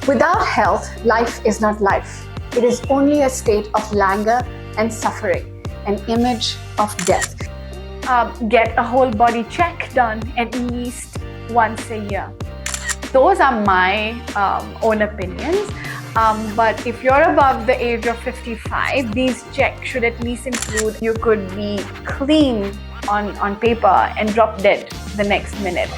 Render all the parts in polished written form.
Without health, life is not life. It is only a state of languor and suffering, an image of death. Get a whole body check done at least once a year. Those are my own opinions. But if you're above the age of 55, these checks should at least include you could be clean on paper and drop dead the next minute.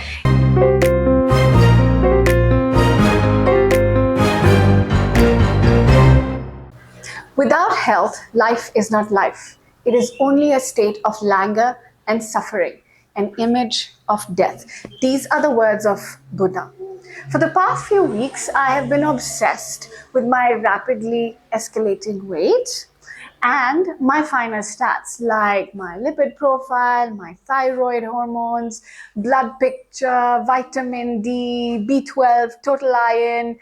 Without health, life is not life. It is only a state of languor and suffering, an image of death. These are the words of Buddha. For the past few weeks, I have been obsessed with my rapidly escalating weight and my finer stats like my lipid profile, my thyroid hormones, blood picture, vitamin D, B12, total iron,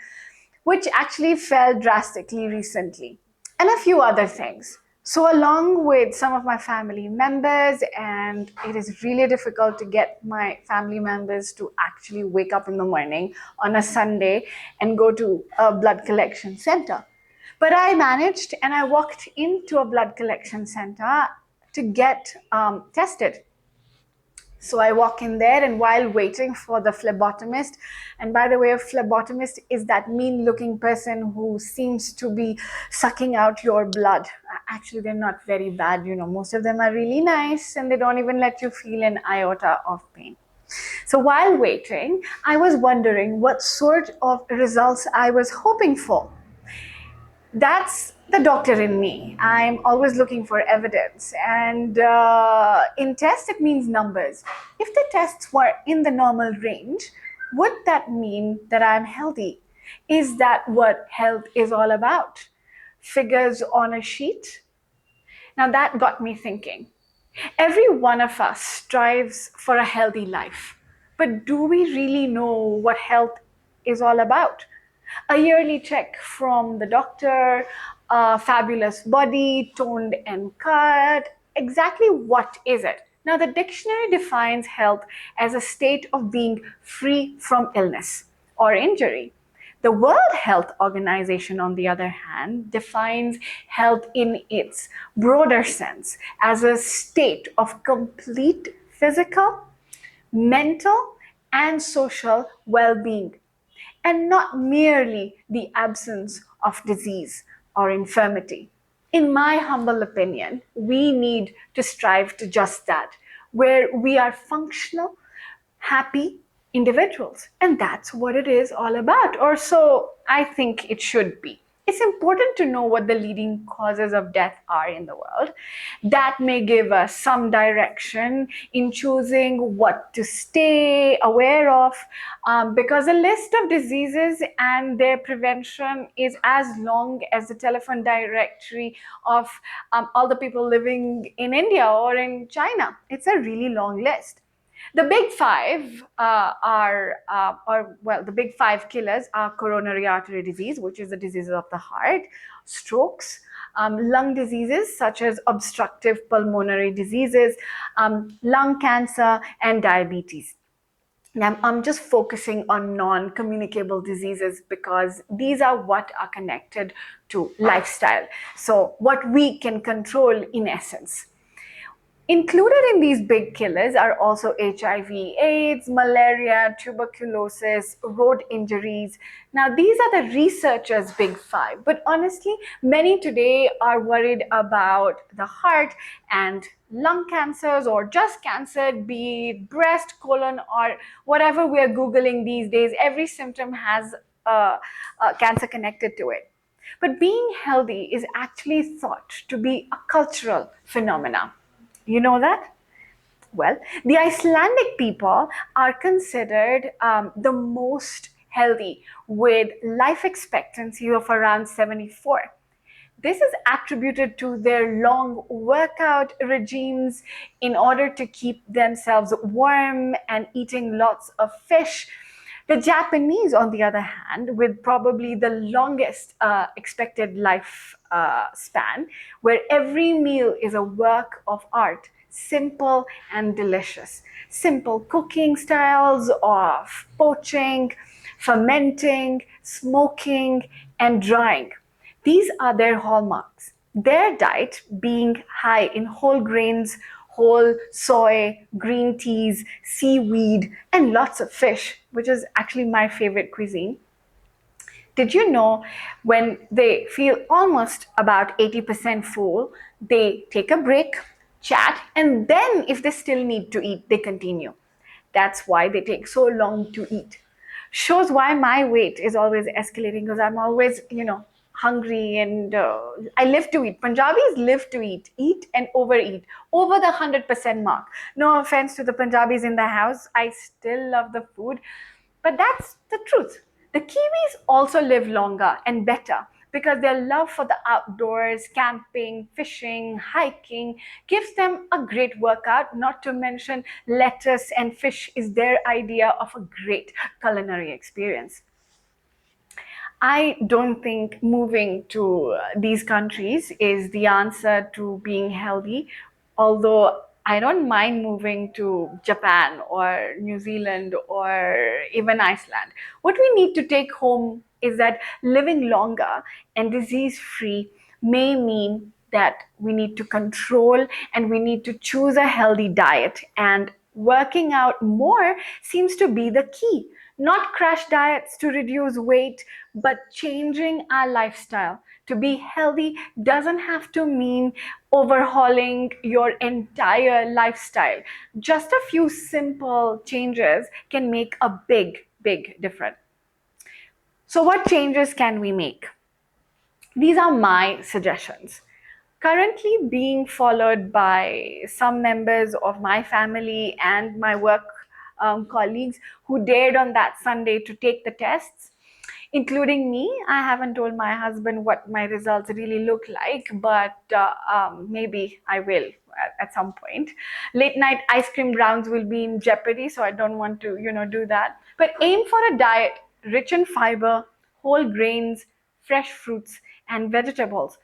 which actually fell drastically recently, and a few other things. So along with some of my family members, and it is really difficult to get my family members to actually wake up in the morning on a Sunday and go to a blood collection center. But I managed, and I walked into a blood collection center to get tested. So I walk in there, and while waiting for the phlebotomist, and by the way, a phlebotomist is that mean looking person who seems to be sucking out your blood. Actually, they're not very bad. Most of them are really nice, and they don't even let you feel an iota of pain. So while waiting, I was wondering what sort of results I was hoping for. That's the doctor in me. I'm always looking for evidence. And in tests, it means numbers. If the tests were in the normal range, would that mean that I'm healthy? Is that what health is all about? Figures on a sheet? Now that got me thinking. Every one of us strives for a healthy life. But do we really know what health is all about? A yearly check from the doctor, a fabulous body, toned and cut. Exactly what is it? Now, the dictionary defines health as a state of being free from illness or injury. The World Health Organization, on the other hand, defines health in its broader sense as a state of complete physical, mental, and social well-being, and not merely the absence of disease or infirmity. In my humble opinion, we need to strive to just that, where we are functional, happy individuals. And that's what it is all about, or so I think it should be. It's important to know what the leading causes of death are in the world. That may give us some direction in choosing what to stay aware of, because a list of diseases and their prevention is as long as the telephone directory of all the people living in India or in China. It's a really long list. The big five the big five killers are coronary artery disease, which is the diseases of the heart, strokes, lung diseases such as obstructive pulmonary diseases, lung cancer, and diabetes. Now, I'm just focusing on non-communicable diseases because these are what are connected to lifestyle. So what we can control in essence. Included in these big killers are also HIV, AIDS, malaria, tuberculosis, road injuries. Now, these are the researchers' big five, but honestly, many today are worried about the heart and lung cancers or just cancer, be it breast, colon, or whatever we are Googling these days. Every symptom has cancer connected to it. But being healthy is actually thought to be a cultural phenomenon. You know that? Well, the Icelandic people are considered the most healthy with life expectancy of around 74. This is attributed to their long workout regimes in order to keep themselves warm and eating lots of fish. The Japanese, on the other hand, with probably the longest expected life span, where every meal is a work of art, simple and delicious. Simple cooking styles of poaching, fermenting, smoking, and drying. These are their hallmarks. Their diet being high in whole grains, whole soy, green teas, seaweed, and lots of fish, which is actually my favorite cuisine. Did you know when they feel almost about 80% full, they take a break, chat, and then if they still need to eat, they continue. That's why they take so long to eat. Shows why my weight is always escalating because I'm always, hungry and I live to eat. Punjabis live to eat and overeat, over the 100% mark. No offense to the Punjabis in the house, I still love the food, but that's the truth. The Kiwis also live longer and better because their love for the outdoors, camping, fishing, hiking gives them a great workout. Not to mention, lettuce and fish is their idea of a great culinary experience. I don't think moving to these countries is the answer to being healthy, although I don't mind moving to Japan or New Zealand or even Iceland. What we need to take home is that living longer and disease free may mean that we need to control and we need to choose a healthy diet, and working out more seems to be the key. Not crash diets to reduce weight, but changing our lifestyle. To be healthy doesn't have to mean overhauling your entire lifestyle. Just a few simple changes can make a big, big difference. So, what changes can we make? These are my suggestions. Currently being followed by some members of my family and my work colleagues who dared on that Sunday to take the tests, including me. I haven't told my husband what my results really look like, but maybe I will at some point. Late night ice cream browns will be in jeopardy, so I don't want to, do that. But aim for a diet rich in fiber, whole grains, fresh fruits, and vegetables.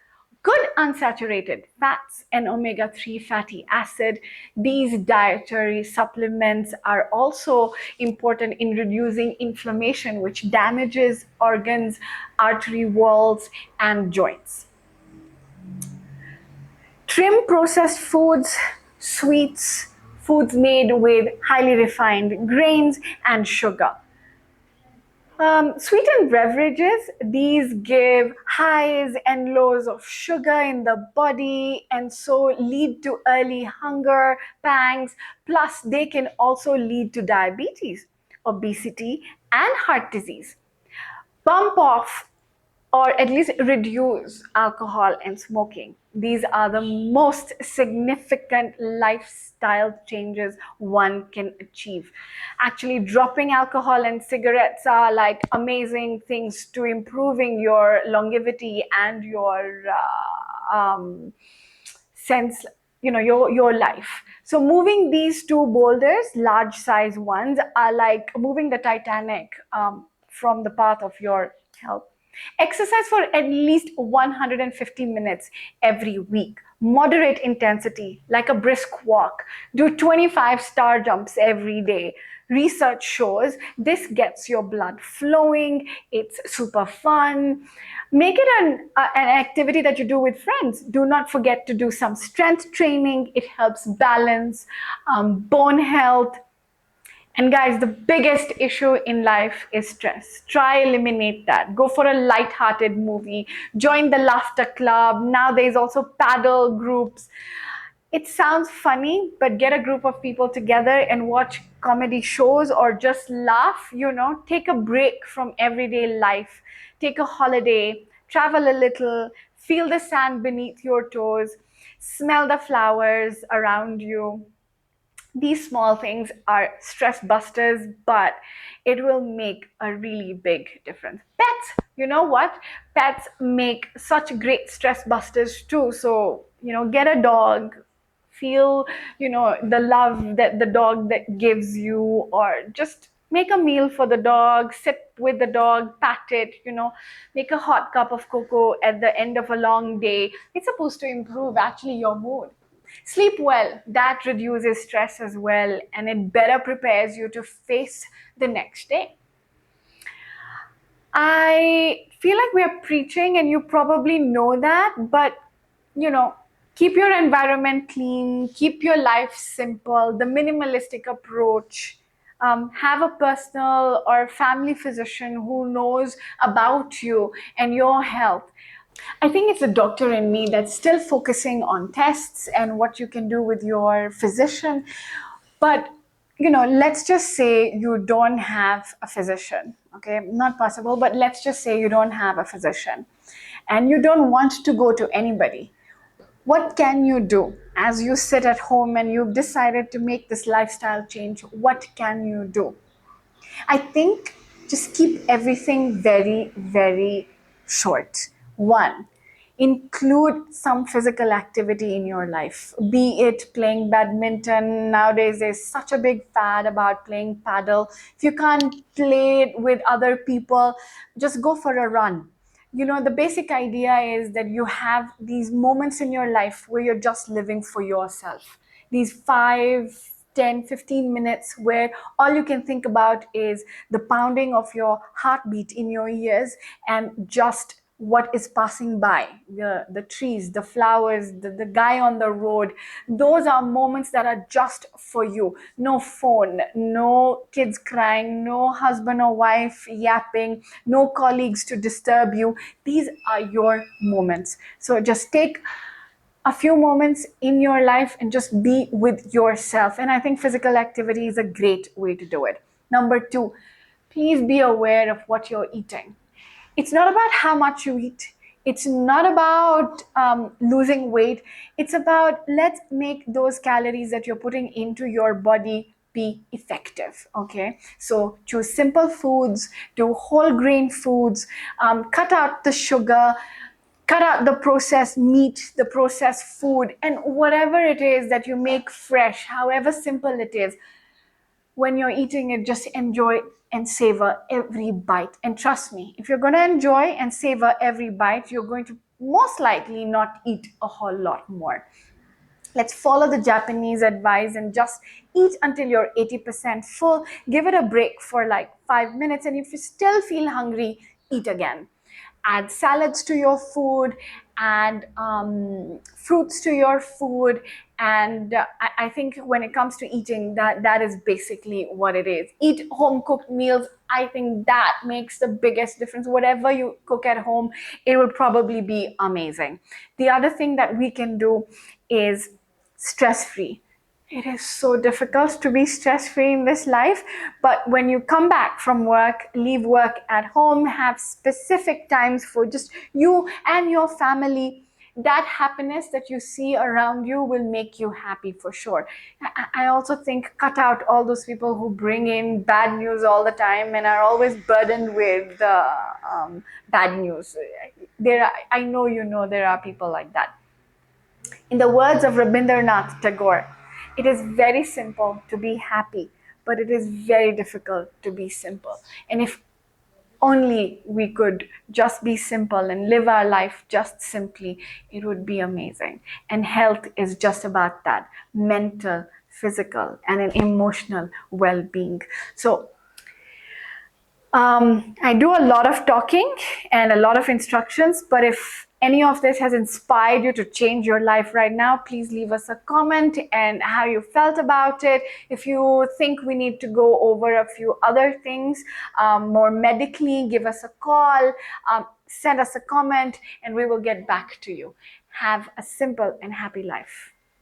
Good unsaturated fats and omega 3 fatty acid. These dietary supplements are also important in reducing inflammation, which damages organs, artery walls, and joints. Trim processed foods, sweets, foods made with highly refined grains, and sugar. Sweetened beverages, these give highs and lows of sugar in the body and so lead to early hunger pangs. Plus, they can also lead to diabetes, obesity, and heart disease. Bump off or at least reduce alcohol and smoking. These are the most significant lifestyle changes one can achieve. Actually, dropping alcohol and cigarettes are like amazing things to improving your longevity and your sense, your life. So moving these two boulders, large size ones, are like moving the Titanic from the path of your health. Exercise for at least 150 minutes every week. Moderate intensity, like a brisk walk. Do 25 star jumps every day. Research shows this gets your blood flowing. It's super fun. Make it an activity that you do with friends. Do not forget to do some strength training. It helps balance, bone health. And guys, the biggest issue in life is stress. Try eliminate that. Go for a light-hearted movie. Join the laughter club. Now there's also paddle groups. It sounds funny, but get a group of people together and watch comedy shows or just laugh, take a break from everyday life. Take a holiday, travel a little, feel the sand beneath your toes, smell the flowers around you. These small things are stress busters, but it will make a really big difference. Pets, you know what? Pets make such great stress busters too. So, get a dog, feel, the love that the dog that gives you, or just make a meal for the dog, sit with the dog, pat it, make a hot cup of cocoa at the end of a long day. It's supposed to improve actually your mood. Sleep well, that reduces stress as well, and it better prepares you to face the next day. I feel like we are preaching, and you probably know that, but keep your environment clean, keep your life simple, the minimalistic approach. Have a personal or family physician who knows about you and your health. I think it's the doctor in me that's still focusing on tests and what you can do with your physician. But let's just say you don't have a physician. Okay, not possible, but let's just say you don't have a physician and you don't want to go to anybody. What can you do as you sit at home and you've decided to make this lifestyle change? What can you do? I think just keep everything very, very short. One, include some physical activity in your life, be it playing badminton. Nowadays, there's such a big fad about playing paddle. If you can't play it with other people, just go for a run. The basic idea is that you have these moments in your life where you're just living for yourself. These 5, 10, 15 minutes where all you can think about is the pounding of your heartbeat in your ears and just what is passing by, the trees, the flowers, the guy on the road. Those are moments that are just for you. No phone, no kids crying, no husband or wife yapping, no colleagues to disturb you. These are your moments. So just take a few moments in your life and just be with yourself. And I think physical activity is a great way to do it. Number two, please be aware of what you're eating. It's not about how much you eat. It's not about losing weight. It's about, let's make those calories that you're putting into your body be effective. Okay, so choose simple foods, do whole grain foods, cut out the sugar, cut out the processed meat, the processed food, and whatever it is that you make fresh, however simple it is. When you're eating it, just enjoy and savor every bite. And trust me, if you're going to enjoy and savor every bite, you're going to most likely not eat a whole lot more. Let's follow the Japanese advice and just eat until you're 80% full. Give it a break for like 5 minutes. And if you still feel hungry, eat again. Add salads to your food, add fruits to your food. And I think when it comes to eating, that is basically what it is. Eat home cooked meals. I think that makes the biggest difference. Whatever you cook at home, it will probably be amazing. The other thing that we can do is stress free. It is so difficult to be stress free in this life. But when you come back from work, leave work at home, have specific times for just you and your family, that happiness that you see around you will make you happy for sure. I also think cut out all those people who bring in bad news all the time and are always burdened with bad news. I know there are people like that. In the words of Rabindranath Tagore, it is very simple to be happy, but it is very difficult to be simple. And if only we could just be simple and live our life just simply, it would be amazing. And health is just about that: mental, physical, and an emotional well being. So, I do a lot of talking and a lot of instructions, but if any of this has inspired you to change your life right now, please leave us a comment and how you felt about it. If you think we need to go over a few other things more medically, give us a call, send us a comment, and we will get back to you. Have a simple and happy life.